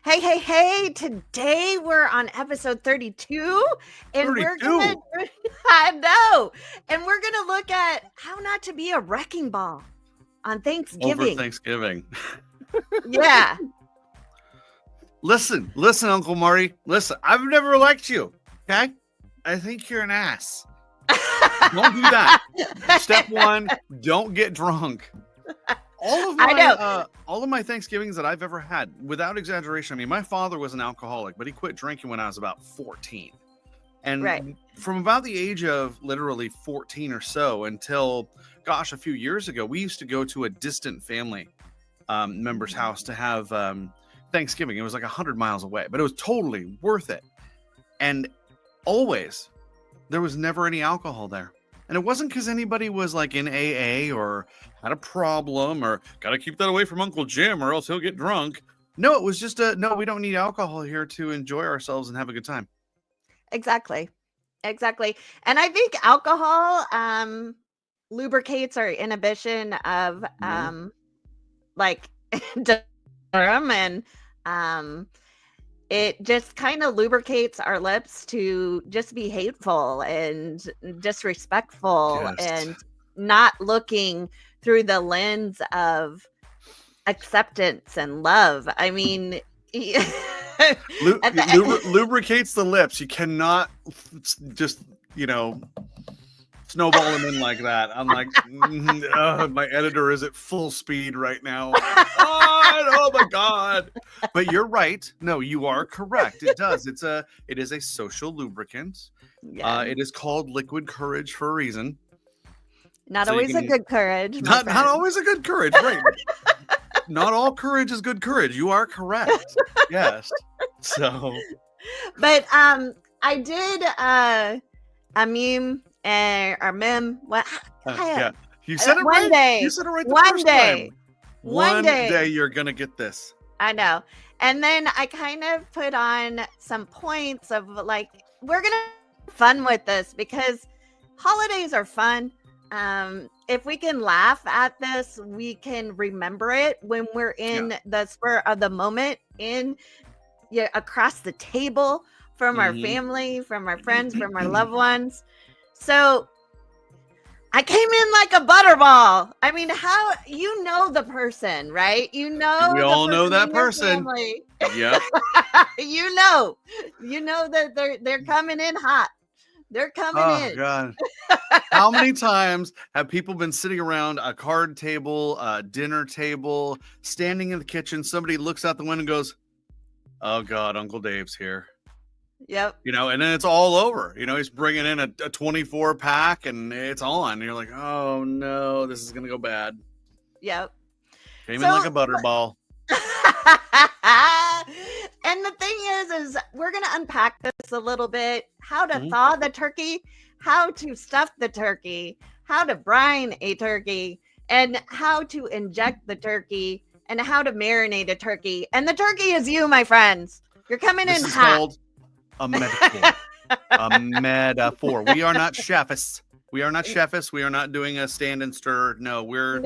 Hey. Today we're on episode 32 and 32. we're going to I know. And we're going to look at how not to be a wrecking ball on Thanksgiving. Over Thanksgiving. Yeah. Listen, Uncle Marty. Listen, I've never liked you. Okay? I think you're an ass. Don't do that. Step one, don't get drunk. All of my Thanksgivings that I've ever had, without exaggeration, I mean, my father was an alcoholic, but he quit drinking when I was about 14. And from about the age of literally 14 or so until, gosh, a few years ago, we used to go to a distant family member's house to have Thanksgiving. It was like 100 miles away, but it was totally worth it. And always, there was never any alcohol there. And it wasn't because anybody was like in AA or had a problem or got to keep that away from Uncle Jim or else he'll get drunk. No, it was just no, we don't need alcohol here to enjoy ourselves and have a good time. Exactly. And I think alcohol lubricates our inhibition of like and it just kind of lubricates our lips to just be hateful and disrespectful and not looking through the lens of acceptance and love. I mean, lubricates the lips. You cannot just, snowball them in like that. I'm like, my editor is at full speed right now. Oh my God. But you're right. No, you are correct. It does. It is a social lubricant. Yeah. It is called liquid courage for a reason. Not always a good courage. Not always a good courage, right? Not all courage is good courage. You are correct. Yes. So. But I did a meme. Or mem. What? Yeah, you said it one right. Day, you said it right the one first day. time. One day you're gonna get this. I know. And then I kind of put on some points of like, we're gonna have fun with this because holidays are fun. If we can laugh at this, we can remember it when we're in the spur of the moment, across the table from our family, from our friends, from our loved ones. So I came in like a butterball. I mean, how the person, right? We all know that person. Yeah. you know that they're coming in hot. They're coming in. Oh God. How many times have people been sitting around a card table, a dinner table, standing in the kitchen, somebody looks out the window and goes, "Oh God, Uncle Dave's here." Yep. And then it's all over. He's bringing in a 24 pack and it's on. And you're like, oh no, this is going to go bad. Yep. Came in like a butterball. And the thing is we're going to unpack this a little bit. How to thaw the turkey, how to stuff the turkey, how to brine a turkey, and how to inject the turkey, and how to marinate a turkey. And the turkey is you, my friends. You're coming in hot. A metaphor. A metaphor. We are not chefs. We are not doing a stand and stir. No, we're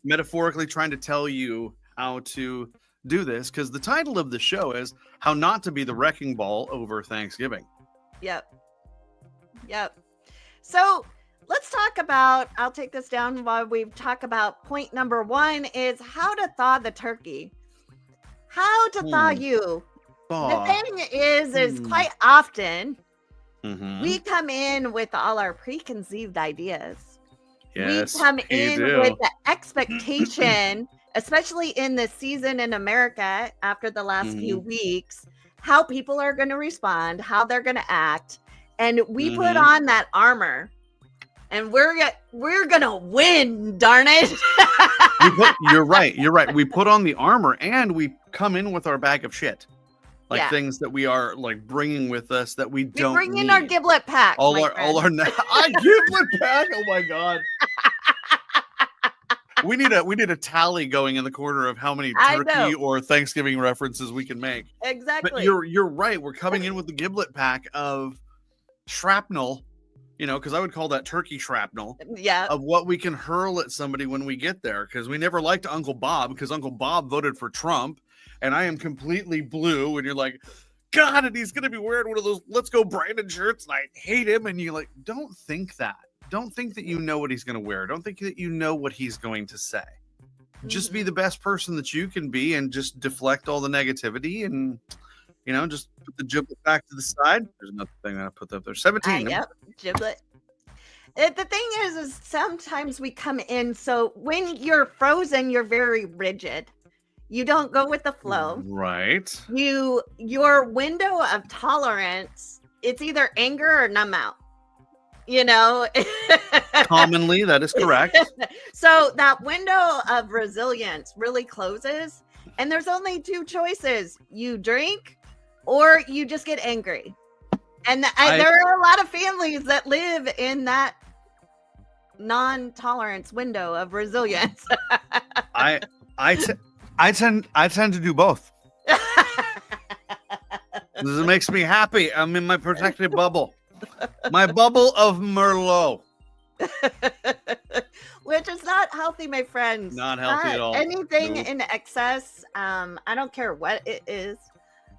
metaphorically trying to tell you how to do this because the title of the show is How Not to Be the Wrecking Ball Over Thanksgiving. Yep. So let's talk about, I'll take this down while we talk about point number 1 is how to thaw the turkey. How to thaw you. The thing is quite often we come in with all our preconceived ideas. Yes, we come in with the expectation, especially in this season in America after the last few weeks, how people are going to respond, how they're going to act. And we put on that armor and we're going to win, darn it. You're right. We put on the armor and we come in with our bag of shit. Things that we are like bringing with us that we don't bring in need. our giblet pack. Our giblet pack. Oh my God. We need a tally going in the corner of how many turkey or Thanksgiving references we can make. Exactly. But you're right. We're coming in with the giblet pack of shrapnel, because I would call that turkey shrapnel. Yeah. Of what we can hurl at somebody when we get there. Because we never liked Uncle Bob because Uncle Bob voted for Trump. and I am completely blue, and you're like, God, and he's gonna be wearing one of those "Let's Go Brandon" shirts, and I hate him. And you like, don't think that. Don't think that you know what he's gonna wear. Don't think that you know what he's going to say. Just be the best person that you can be, and just deflect all the negativity, and just put the giblet back to the side. There's another thing that I put up there. 17. Yep, giblet. The thing is sometimes we come in. So when you're frozen, you're very rigid. You don't go with the flow. Right. Your window of tolerance, it's either anger or numb out. Commonly, that is correct. So that window of resilience really closes, and there's only two choices: you drink or you just get angry. And there are a lot of families that live in that non-tolerance window of resilience. I tend to do both. This makes me happy. I'm in my protected bubble. My bubble of Merlot. Which is not healthy, my friends. Not healthy at all. Anything in excess, I don't care what it is.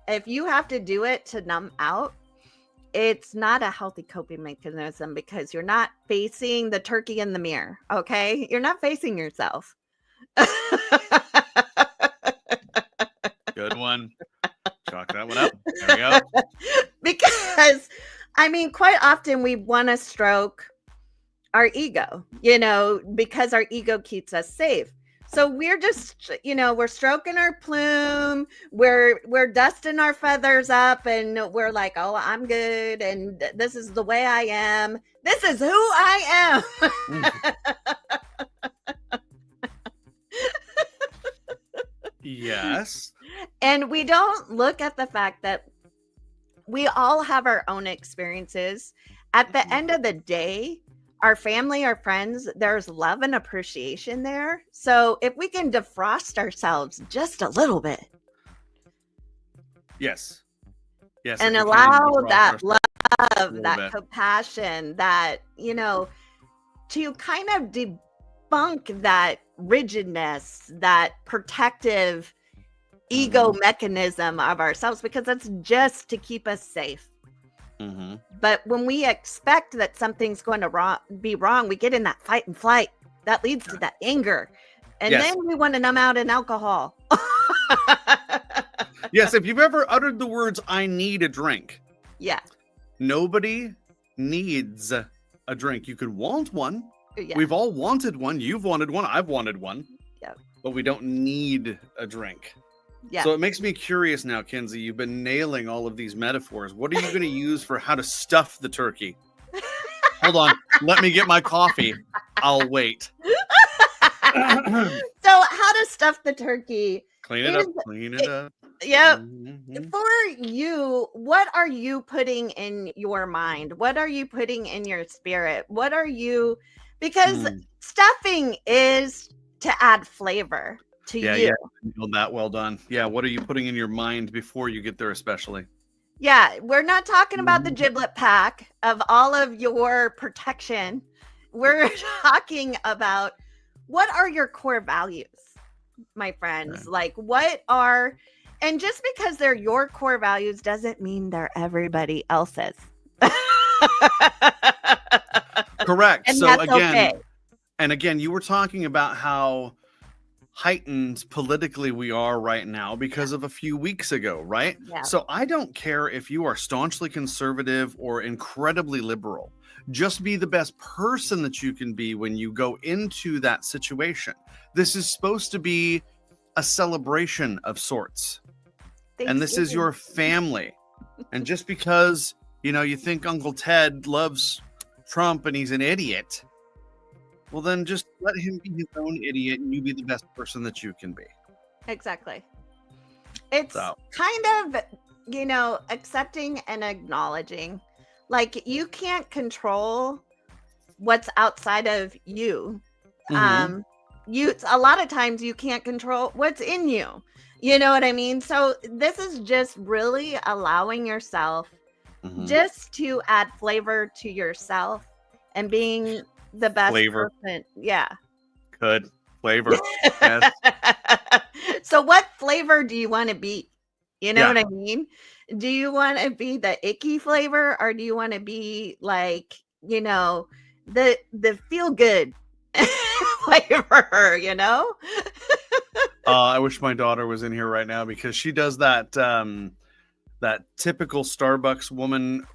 If you have to do it to numb out, it's not a healthy coping mechanism, because you're not facing the turkey in the mirror, okay? You're not facing yourself. Good one. Chalk that one up. There we go. Because, quite often we want to stroke our ego, because our ego keeps us safe. So we're just, we're stroking our plume, we're dusting our feathers up, and we're like, oh, I'm good, and this is the way I am. This is who I am. Yes. And we don't look at the fact that we all have our own experiences. At the end of the day, our family, our friends, there's love and appreciation there. So if we can defrost ourselves just a little bit. Yes. Yes. And allow that love, that compassion, that, to kind of debunk that rigidness, that protective ego mechanism of ourselves, because it's just to keep us safe. But when we expect that something's going to be wrong, we get in that fight and flight. That leads to that anger. And then we want to numb out in alcohol. Yes, if you've ever uttered the words, I need a drink. Yeah. Nobody needs a drink. You could want one. Yeah. We've all wanted one. You've wanted one. I've wanted one. Yeah. But we don't need a drink. Yeah. So it makes me curious now, Kinsey. You've been nailing all of these metaphors. What are you going to use for how to stuff the turkey? Hold on. Let me get my coffee. I'll wait. So how to stuff the turkey. Clean it up. Clean it up. Yep. For you, what are you putting in your mind? What are you putting in your spirit? What are you... Because stuffing is to add flavor to you. Yeah, that well done. Yeah, what are you putting in your mind before you get there, especially? Yeah, we're not talking about the giblet pack of all of your protection. We're talking about, what are your core values, my friends? Okay. Like, what are... And just because they're your core values doesn't mean they're everybody else's. Correct. And so that's again, okay. And again, you were talking about how heightened politically we are right now because of a few weeks ago, right? Yeah. So I don't care if you are staunchly conservative or incredibly liberal. Just be the best person that you can be when you go into that situation. This is supposed to be a celebration of sorts. And this is your family. And just because, you think Uncle Ted loves Trump and he's an idiot, well, then just let him be his own idiot and you be the best person that you can be. Exactly. It's kind of, accepting and acknowledging. Like, you can't control what's outside of you. A lot of times you can't control what's in you. You know what I mean? So this is just really allowing yourself just to add flavor to yourself and being the best person. Yeah. Good flavor. Yes. So what flavor do you want to be? You know Yeah. what I mean? Do you want to be the icky flavor, or do you want to be like, the feel good flavor, I wish my daughter was in here right now because she does that that typical Starbucks woman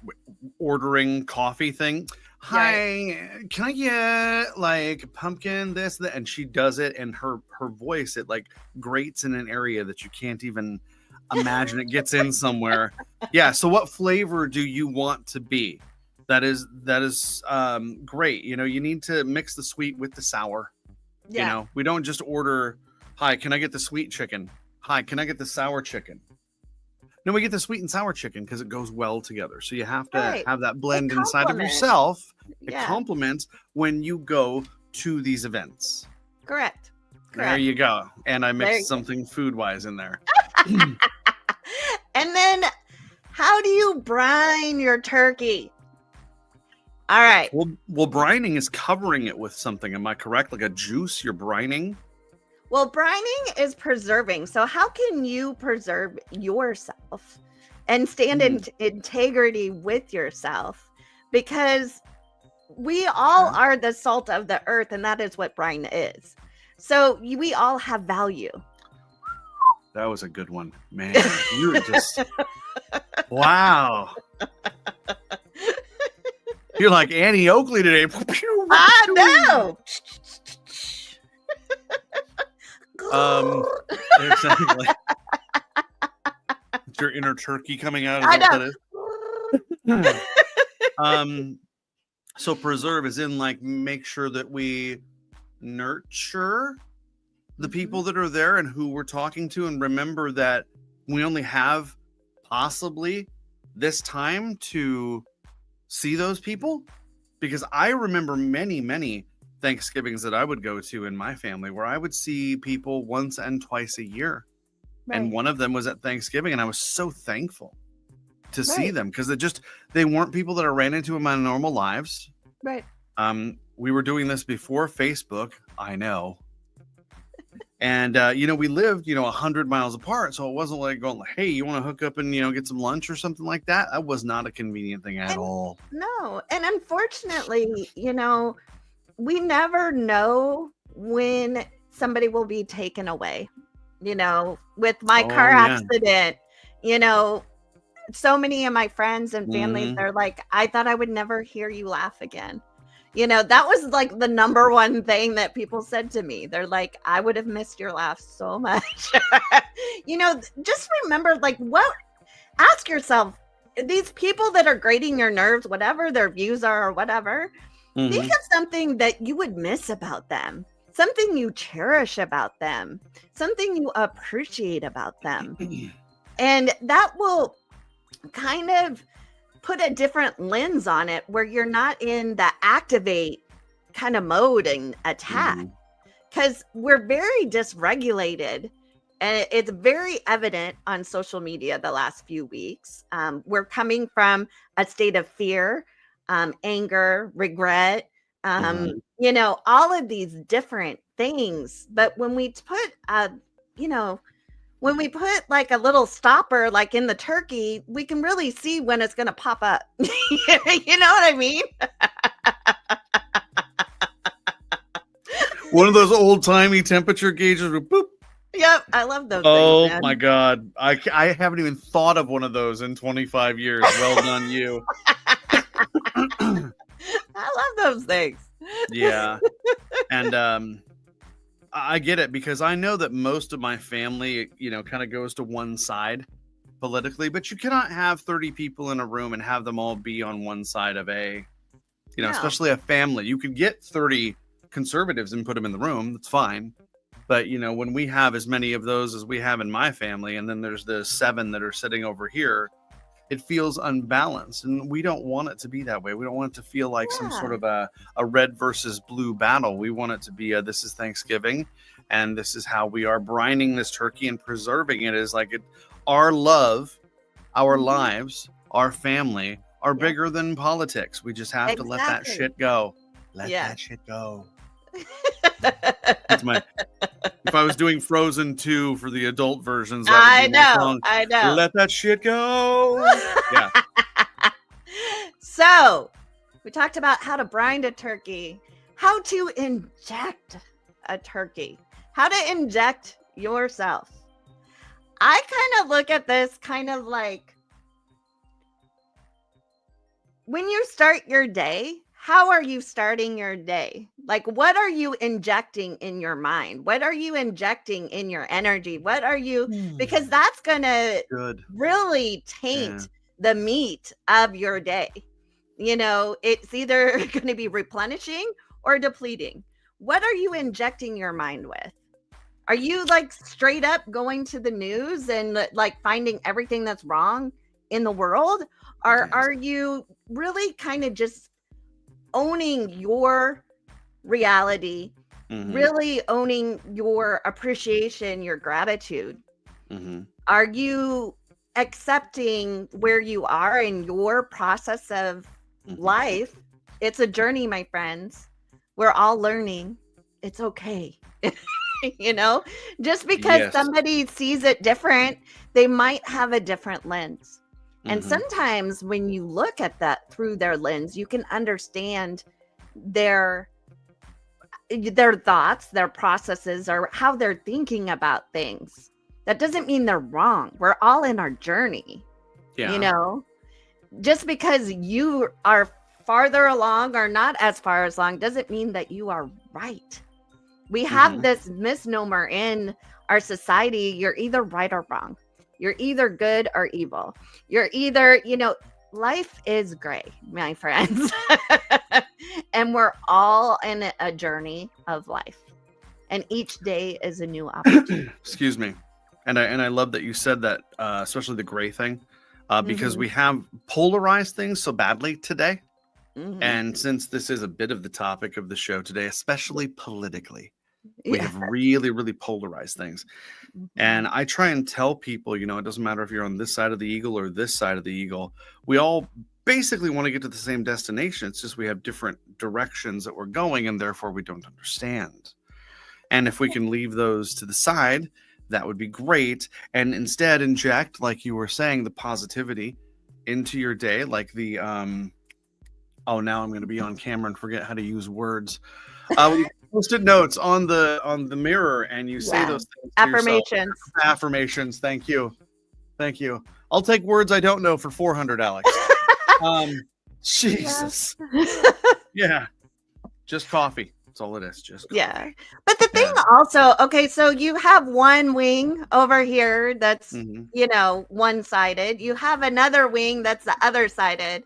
ordering coffee thing. Hi, can I get like pumpkin this, that? And she does it, and her voice, it like grates in an area that you can't even imagine. It gets in somewhere. Yeah. So what flavor do you want to be? That is great. You need to mix the sweet with the sour. Yeah. We don't just order, hi, can I get the sweet chicken? Hi, can I get the sour chicken? No, we get the sweet and sour chicken because it goes well together. So you have to have that blend inside of yourself. It complements when you go to these events. Correct. There you go. And I mixed something food-wise in there. And then how do you brine your turkey? All right. Well, brining is covering it with something. Am I correct? Like a juice you're brining? Well, brining is preserving. So how can you preserve yourself and stand in integrity with yourself? Because we all are the salt of the earth, and that is what brine is. So we all have value. That was a good one, man. You were just, wow. You're like Annie Oakley today. I know. Exactly. It's your inner turkey coming out. I know. So preserve is in like make sure that we nurture the people that are there and who we're talking to, and remember that we only have possibly this time to see those people, because I remember many Thanksgivings that I would go to in my family where I would see people once and twice a year. Right. And one of them was at Thanksgiving, and I was so thankful to see them because they weren't people that I ran into in my normal lives. Right. We were doing this before Facebook. I know. And, we lived, 100 miles apart. So it wasn't like going, hey, you want to hook up and, get some lunch or something like that? That was not a convenient thing at all. No. And unfortunately, we never know when somebody will be taken away. With my car accident, so many of my friends and families, they're like, I thought I would never hear you laugh again. That was like the number one thing that people said to me. They're like, I would have missed your laugh so much. Just remember, ask yourself, these people that are grating your nerves, whatever their views are or whatever, think of something that you would miss about them, something you cherish about them, something you appreciate about them. And that will kind of put a different lens on it where you're not in the activate kind of mode and attack, because we're very dysregulated. And it's very evident on social media the last few weeks. We're coming from a state of fear, anger, regret, all of these different things. But when we put, like a little stopper, like in the turkey, we can really see when it's going to pop up. You know what I mean? One of those old timey temperature gauges. Boop. Yep, I love those. Oh things, my God. I haven't even thought of one of those in 25 years. Well done, you. I love those things. Yeah. And I get it, because I know that most of my family, kind of goes to one side politically, but you cannot have 30 people in a room and have them all be on one side of especially a family. You could get 30 conservatives and put them in the room. That's fine. But, when we have as many of those as we have in my family, and then there's the 7 that are sitting over here, it feels unbalanced. And we don't want it to be that way. We don't want it to feel like some sort of a red versus blue battle. We want it to be this is Thanksgiving, and this is how we are brining this turkey and preserving it. Is like our love, our lives, our family are bigger than politics. We just have to let that shit go. Let that shit go. It's my. If I was doing Frozen 2 for the adult versions, that I would be my know. song. I know. Let that shit go. Yeah. So we talked about how to brine a turkey, how to inject a turkey, how to inject yourself. I kind of look at this kind of like when you start your day, how are you starting your day? Like, what are you injecting in your mind? What are you injecting in your energy? What are you, because that's going to really taint the meat of your day. You know, it's either going to be replenishing or depleting. What are you injecting your mind with? Are you like straight up going to the news and like finding everything that's wrong in the world? Or are you really kind of just owning your reality, really owning your appreciation, your gratitude? Are you accepting where you are in your process of life? It's a journey, my friends. We're all learning. It's okay. You know, just because somebody sees it different, they might have a different lens. And sometimes when you look at that through their lens, you can understand their thoughts, their processes, or how they're thinking about things. That doesn't mean they're wrong. We're all in our journey. You know, just because you are farther along or not as far along doesn't mean that you are right. We have this misnomer in our society. You're either right or wrong. You're either good or evil. You're either, you know, life is gray, my friends. And we're all in a journey of life. And each day is a new opportunity. Excuse me. And I love that you said that, especially the gray thing, because we have polarized things so badly today. And since this is a bit of the topic of the show today, especially politically, we have really, really polarized things. And I try and tell people, you know, it doesn't matter if you're on this side of the eagle or this side of the eagle. We all basically want to get to the same destination. It's just we have different directions that we're going, and therefore we don't understand. And if we can leave those to the side, that would be great. And instead inject, like you were saying, the positivity into your day, like the oh, now I'm going to be on camera and forget how to use words. You posted notes on the mirror, and you say those things to affirmations. Yourself. Affirmations. Thank you. I'll take words I don't know for 400, Alex. Jesus. Yeah. Just coffee. That's all it is. Just coffee. Yeah. But the thing also, okay, so you have one wing over here that's, you know, one-sided. You have another wing that's the other-sided.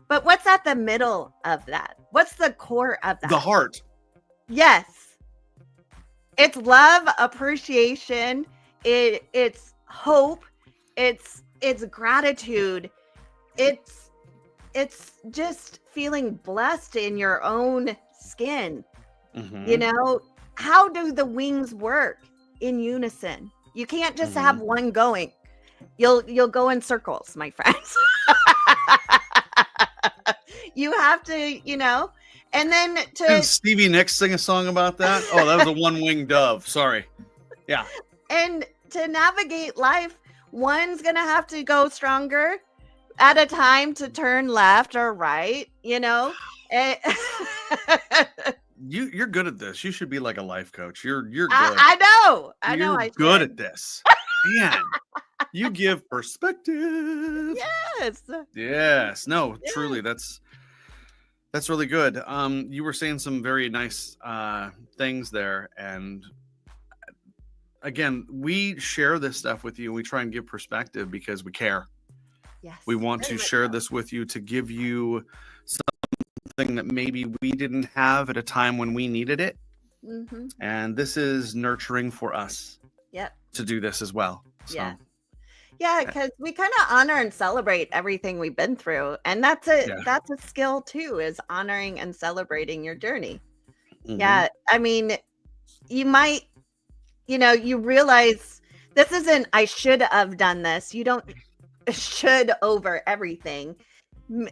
But what's at the middle of that? What's the core of that? The heart. Yes. It's love, appreciation, it's hope, it's gratitude. It's just feeling blessed in your own skin. You know, how do the wings work in unison? You can't just have one going. You'll go in circles, my friends. You have to, you know, and then Did Stevie Nicks sing a song about that? Oh, that was a one-winged dove. Sorry. Yeah. And to navigate life, one's going to have to go stronger at a time to turn left or right, you know? You're good at this. You should be like a life coach. You're good. I know. You're good at this. Man, you give perspective. Yes. No, truly, that's really good. You were saying some very nice things there, and again, we share this stuff with you, and we try and give perspective because we care. Yes. We want to share this with you to give you something that maybe we didn't have at a time when we needed it. And this is nurturing for us. To do this as well. So. Yeah, because we kind of honor and celebrate everything we've been through. And that's a skill too, is honoring and celebrating your journey. Yeah. I mean, you might, you know, you realize this isn't, I should have done this. You don't should over everything.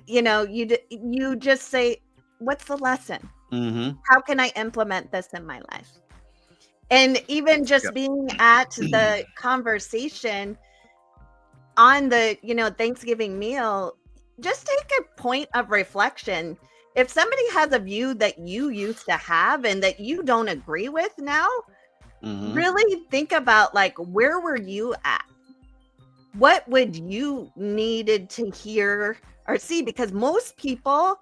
You know, you just say, what's the lesson? Mm-hmm. How can I implement this in my life? And even just Yep. being at the conversation on the, Thanksgiving meal, just take a point of reflection. If somebody has a view that you used to have and that you don't agree with now, really think about, like, where were you at? What would you needed to hear or see? Because most people,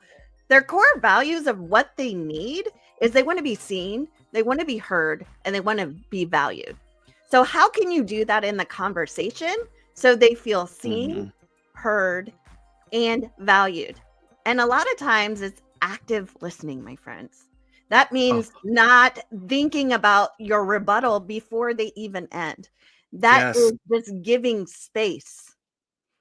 their core values of what they need is they want to be seen, they want to be heard, and they want to be valued. So how can you do that in the conversation so they feel seen, heard, and valued? And a lot of times it's active listening, my friends. That means not thinking about your rebuttal before they even end. That is just giving space.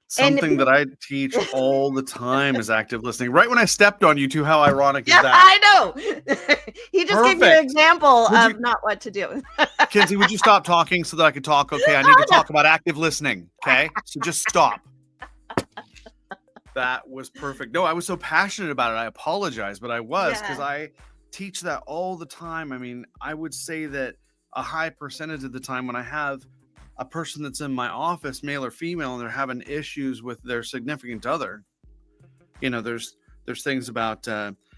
Something that I teach all the time is active listening. Right when I stepped on you two, how ironic is that? I know. He just gave me an example of not what to do. Kinsey, would you stop talking so that I could talk? Okay, I need to talk about active listening. Okay, so just stop. That was perfect. No, I was so passionate about it. I apologize, but I was, because I teach that all the time. I mean, I would say that a high percentage of the time when I have a person that's in my office, male or female, and they're having issues with their significant other, there's things about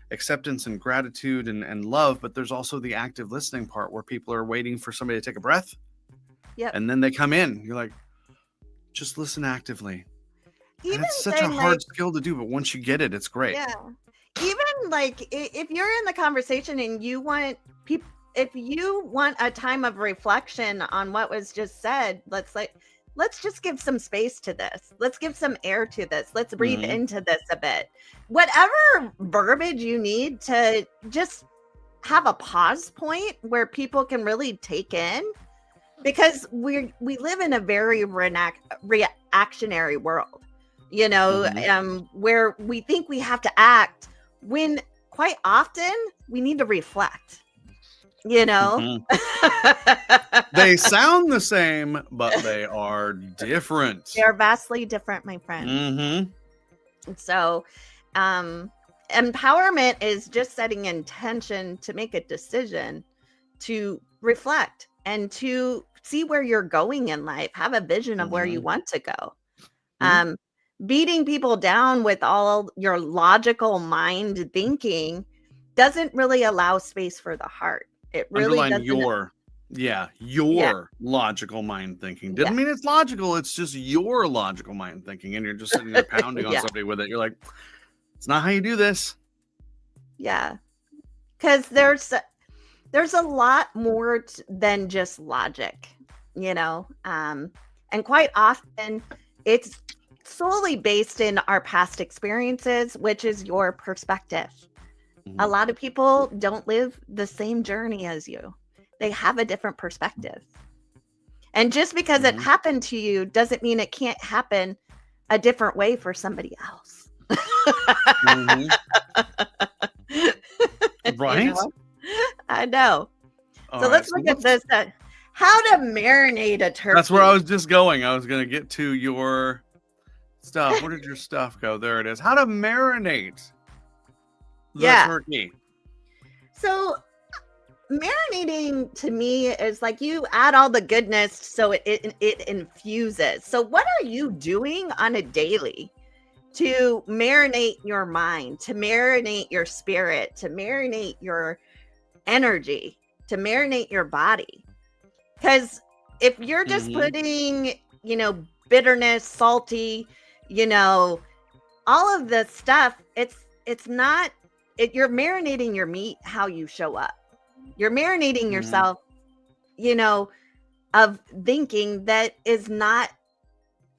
acceptance and gratitude and love, but there's also the active listening part where people are waiting for somebody to take a breath. And then they come in. You're like, just listen actively. And it's such a hard skill to do, but once you get it, it's great. Yeah. Even like if you're in the conversation and you want people, if you want a time of reflection on what was just said, let's just give some space to this. Let's give some air to this. Let's breathe into this a bit. Whatever verbiage you need to just have a pause point where people can really take in, because we live in a very reactionary world, where we think we have to act when quite often we need to reflect. They sound the same, but they are different. They are vastly different, my friend. So empowerment is just setting intention to make a decision, to reflect, and to see where you're going in life, have a vision of where you want to go. Beating people down with all your logical mind thinking doesn't really allow space for the heart. It really doesn't. Your logical mind thinking. Doesn't mean it's logical. It's just your logical mind thinking. And you're just sitting there pounding on somebody with it. You're like, it's not how you do this. Yeah. Because there's a lot more than just logic, and quite often it's solely based in our past experiences, which is your perspective. A lot of people don't live the same journey as you. They have a different perspective. And just because it happened to you doesn't mean it can't happen a different way for somebody else. Right? I know. So let's look at this. How to marinate a turkey. That's where I was just going. I was going to get to your stuff. Where did your stuff go? There it is. How to marinate the turkey. So marinating to me is like you add all the goodness so it infuses. So what are you doing on a daily to marinate your mind, to marinate your spirit, to marinate your energy, to marinate your body? Because if you're just putting, bitterness, salty, all of this stuff, it's not. You're marinating your meat how you show up. You're marinating yourself, of thinking that is not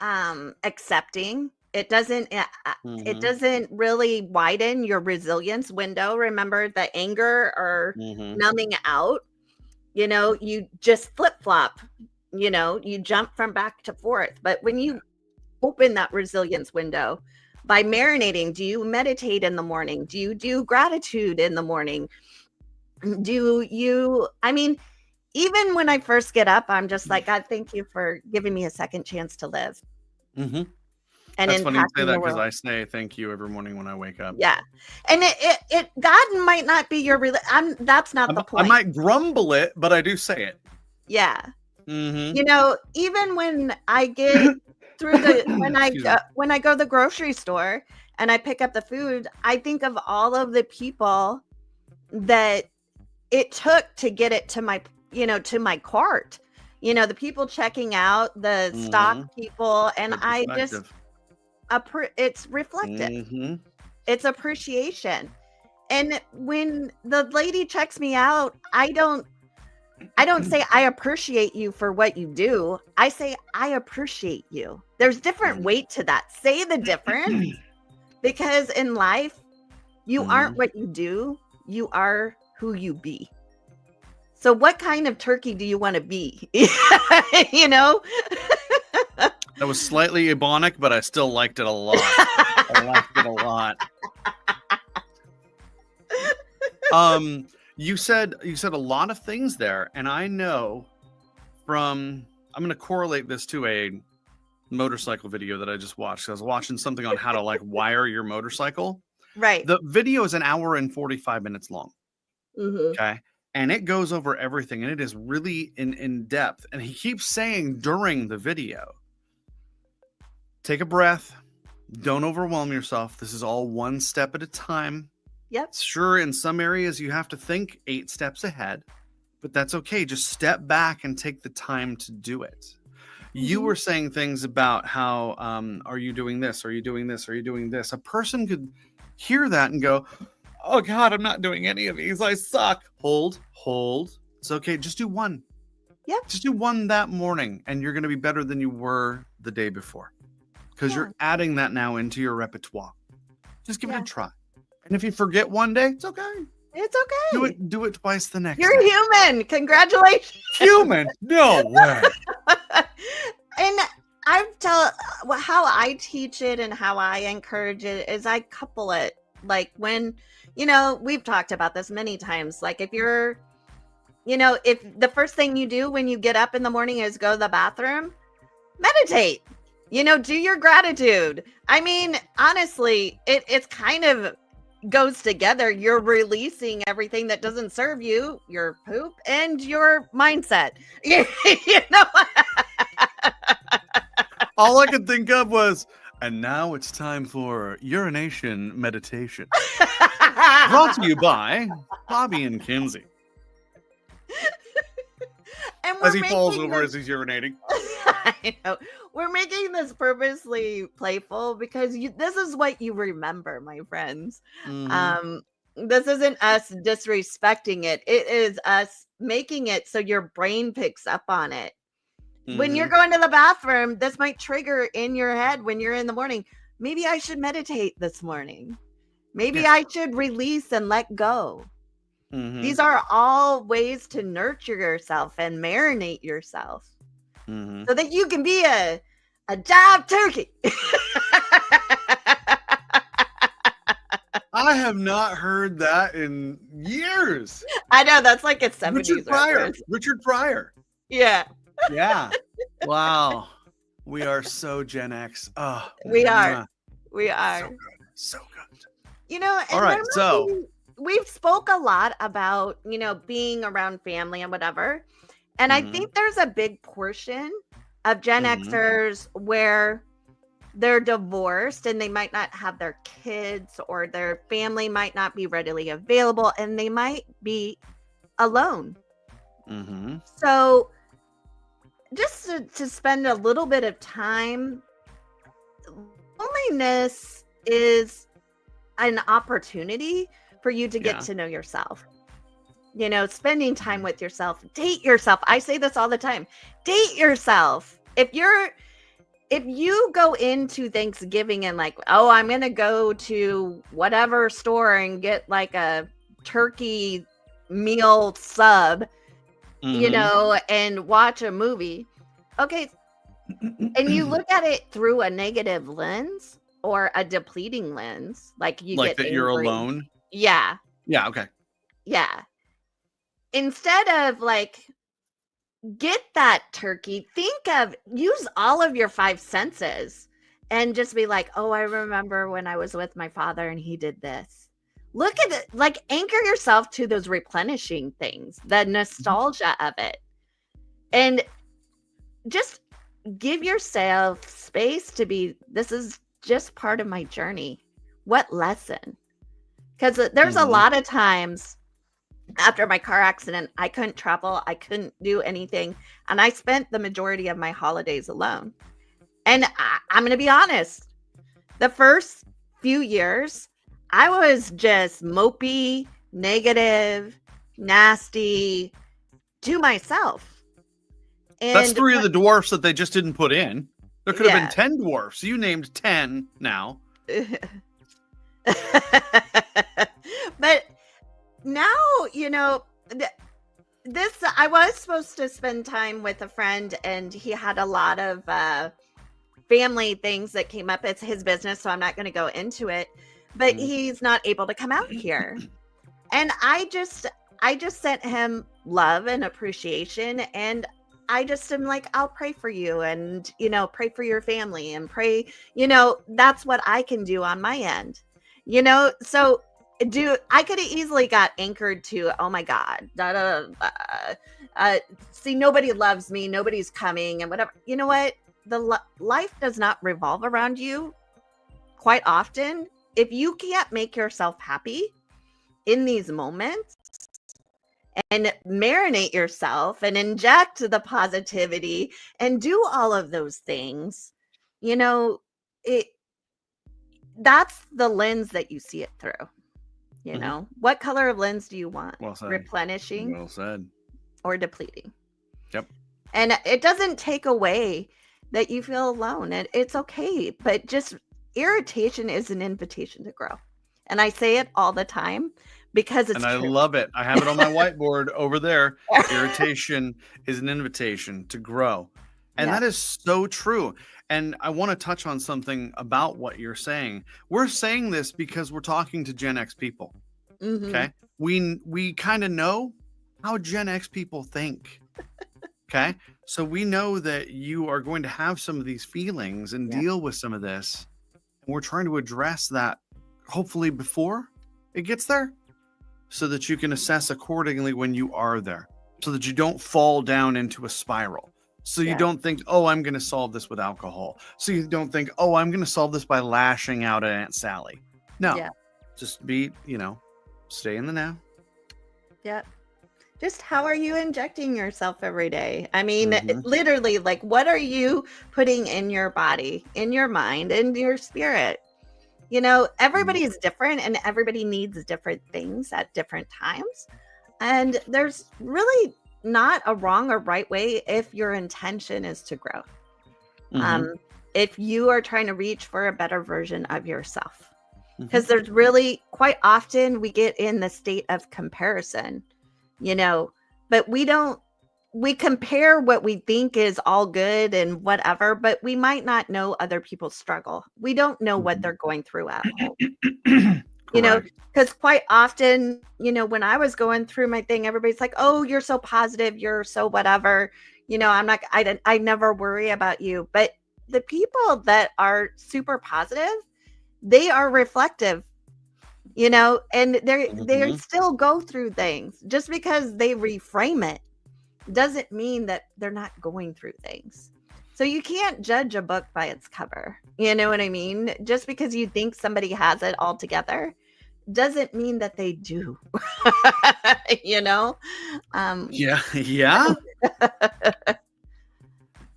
accepting. It doesn't really widen your resilience window. Remember, the anger or numbing out, you just flip-flop, you jump from back to forth. But when you open that resilience window by marinating, do you meditate in the morning? Do you do gratitude in the morning? Even when I first get up, I'm just like, God, thank you for giving me a second chance to live. and That's funny you say impacting that the because world. I say thank you every morning when I wake up. Yeah. And God might not be your that's not the I point. might grumble it, but I do say it. Yeah. Mm-hmm. You know, even when I get through when I go to the grocery store and I pick up the food, I think of all of the people that it took to get it to my, to my cart. The people checking out, the stock people, and I just it's reflective. Mm-hmm. It's appreciation. And when the lady checks me out, I don't say I appreciate you for what you do. I say I appreciate you. There's different weight to that. Say the difference, because in life, you aren't what you do. You are who you be. So what kind of turkey do you want to be? That was slightly ebonic, but I still liked it a lot. I liked it a lot. You said a lot of things there, and I know I'm going to correlate this to a motorcycle video that I just watched. I was watching something on how to like wire your motorcycle. Right. The video is an hour and 45 minutes long. Mm-hmm. Okay. And it goes over everything, and it is really in depth. And he keeps saying during the video, take a breath. Don't overwhelm yourself. This is all one step at a time. Yep. Sure, in some areas you have to think 8 steps ahead, but that's okay. Just step back and take the time to do it. You were saying things about how, are you doing this? Are you doing this? Are you doing this? A person could hear that and go, oh God, I'm not doing any of these. I suck. Hold. It's okay. Just do one. Yeah. Just do one that morning, and you're going to be better than you were the day before, because you're adding that now into your repertoire. Just give it a try. And if you forget one day, it's okay. It's okay. Do it twice the next You're day. human. Congratulations. Human? No way. And how I teach it and how I encourage it is I couple it. Like when, we've talked about this many times. Like if you're, if the first thing you do when you get up in the morning is go to the bathroom, meditate. Do your gratitude. I mean, honestly, it's kind of goes together. You're releasing everything that doesn't serve you, your poop and your mindset. All I could think of was, and now it's time for urination meditation. Brought to you by Bobby and Kinsey. And as he falls over as he's urinating. I know. We're making this purposely playful because this is what you remember, my friends. This isn't us disrespecting it. It is us making it so your brain picks up on it. When you're going to the bathroom, this might trigger in your head when you're in the morning. Maybe I should meditate this morning. Maybe I should release and let go. These are all ways to nurture yourself and marinate yourself so that you can be a job turkey. I have not heard that in years. I know, that's like a 70s reference. Richard Pryor. Yeah. Yeah. Wow. We are so Gen X. Oh, we are. We are. So good. So good. And all right. So we've spoke a lot about, being around family and whatever. And I think there's a big portion of Gen Xers where they're divorced and they might not have their kids, or their family might not be readily available, and they might be alone. So just to spend a little bit of time, loneliness is an opportunity for you to get to know yourself. Spending time with yourself, date yourself. I say this all the time. Date yourself. If you go into Thanksgiving and like, oh, I'm going to go to whatever store and get like a turkey meal sub, and watch a movie. Okay. And you look at it through a negative lens or a depleting lens, like you get that angry. You're alone. Yeah. Yeah. Okay. Yeah. Instead of like, get that turkey, use all of your 5 senses and just be like, oh, I remember when I was with my father and he did this. Look at it, like anchor yourself to those replenishing things, the nostalgia of it. And just give yourself space to be, this is just part of my journey. What lesson? Because there's a lot of times after my car accident, I couldn't travel, I couldn't do anything. And I spent the majority of my holidays alone. And I'm going to be honest, the first few years, I was just mopey, negative, nasty to myself. And that's 3 of the dwarfs that they just didn't put in. There could have been 10 dwarfs. You named 10 now. But now, you know, this, I was supposed to spend time with a friend, and he had a lot of family things that came up. It's his business, so I'm not going to go into it, but he's not able to come out here. And I just sent him love and appreciation, and I just am like, I'll pray for you, and, you know, pray for your family, and pray, you know, that's what I can do on my end, you know. So I could have easily got anchored to, oh my God, see, nobody loves me, nobody's coming, and whatever. You know what? Life does not revolve around you quite often. If you can't make yourself happy in these moments and marinate yourself and inject the positivity and do all of those things, you know, that's the lens that you see it through. You know, what color of lens do you want? Well said. Replenishing, well said, or depleting? Yep. And it doesn't take away that you feel alone, and it's okay, but just irritation is an invitation to grow. And I say it all the time because it's true. I love it. I have it on my whiteboard over there. Irritation is an invitation to grow. And that is so true. And I want to touch on something about what you're saying. We're saying this because we're talking to Gen X people. Okay. We kind of know how Gen X people think. Okay. So we know that you are going to have some of these feelings and deal with some of this. And we're trying to address that hopefully before it gets there, so that you can assess accordingly when you are there, so that you don't fall down into a spiral. So you don't think, oh, I'm going to solve this with alcohol. So you don't think, oh, I'm going to solve this by lashing out at Aunt Sally. No, just be, you know, stay in the now. Yep. Just how are you injecting yourself every day? I mean, literally, like, what are you putting in your body, in your mind, in your spirit? You know, everybody is different, and everybody needs different things at different times. And there's really not a wrong or right way if your intention is to grow. If you are trying to reach for a better version of yourself, because there's really, quite often we get in the state of comparison, you know, but we compare what we think is all good and whatever, but we might not know other people's struggle. We don't know what they're going through at home. You know, because quite often, you know, when I was going through my thing, everybody's like, oh, you're so positive, you're so whatever, you know, I never worry about you. But the people that are super positive, they are reflective, you know, and they still go through things. Just because they reframe it doesn't mean that they're not going through things. So you can't judge a book by its cover. You know what I mean? Just because you think somebody has it all together doesn't mean that they do. You know? Yeah.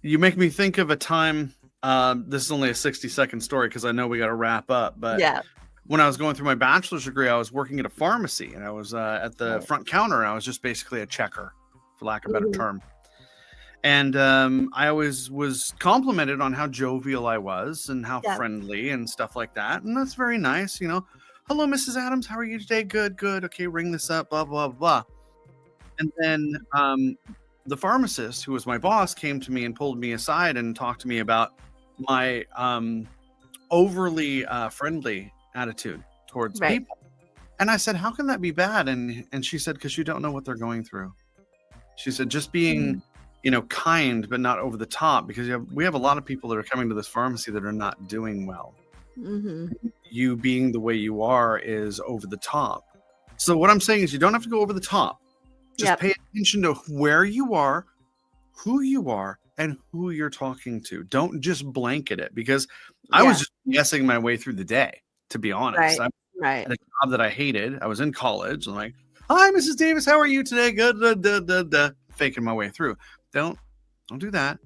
You make me think of a time. This is only a 60-second story because I know we got to wrap up. But when I was going through my bachelor's degree, I was working at a pharmacy, and I was at the front counter. And I was just basically a checker, for lack of a better term. And I always was complimented on how jovial I was and how friendly and stuff like that. And that's very nice, you know. Hello, Mrs. Adams. How are you today? Good. Okay, ring this up, blah, blah, blah. And then the pharmacist, who was my boss, came to me and pulled me aside and talked to me about my overly friendly attitude towards people. And I said, how can that be bad? And she said, because you don't know what they're going through. She said, just being kind, but not over the top, because we have a lot of people that are coming to this pharmacy that are not doing well. Mm-hmm. You being the way you are is over the top. So what I'm saying is you don't have to go over the top. Just pay attention to where you are, who you are, and who you're talking to. Don't just blanket it, because I was just guessing my way through the day, to be honest. Right. At a job that I hated. I was in college. I'm like, hi, Mrs. Davis, how are you today? Good. Faking my way through. Don't do that.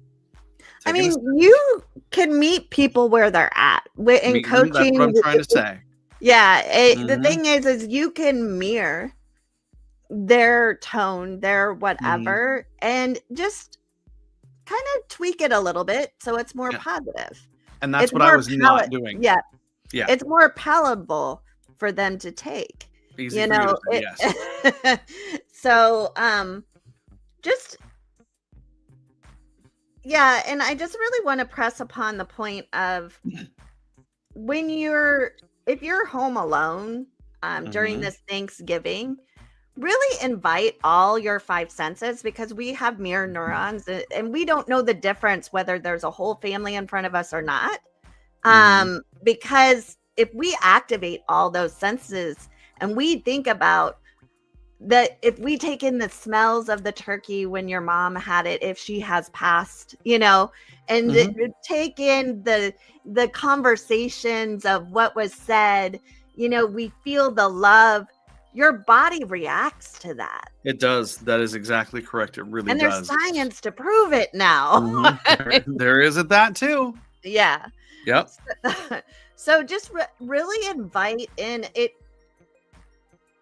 I mean, you can meet people where they're at. In coaching, that's what I'm trying to say. Yeah. The thing is you can mirror their tone, their whatever, and just kind of tweak it a little bit so it's more positive. And that's what I was not doing. Yeah. It's more palatable for them to take. Easy for you to say, yes. So just and I just really want to press upon the point of if you're home alone during this Thanksgiving, really invite all your 5 senses, because we have mirror neurons and we don't know the difference whether there's a whole family in front of us or not. Because if we activate all those senses and we think about that, if we take in the smells of the turkey when your mom had it, if she has passed, and take in the conversations of what was said, we feel the love. Your body reacts to that. It does. That is exactly correct. It really does. And there's science to prove it now. There is that too. Yeah. Yep. So just really invite in it.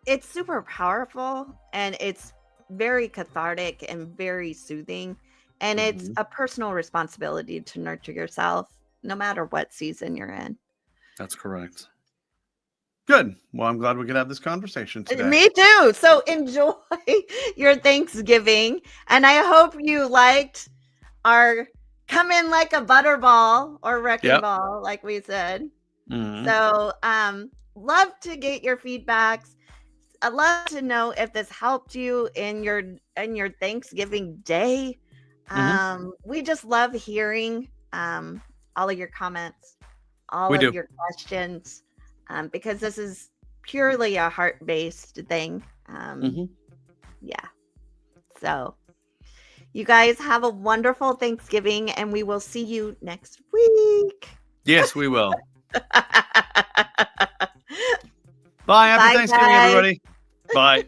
It's super powerful, and it's very cathartic and very soothing. And it's a personal responsibility to nurture yourself no matter what season you're in. That's correct. Good. Well, I'm glad we could have this conversation today. Me too. So enjoy your Thanksgiving. And I hope you liked our come in like a butterball or wrecking ball, like we said. So love to get your feedbacks. I'd love to know if this helped you in your Thanksgiving day. We just love hearing all of your comments, all of your questions, because this is purely a heart-based thing. Yeah. So you guys have a wonderful Thanksgiving, and we will see you next week. Yes, we will. Bye. Happy Thanksgiving, everybody. Bye.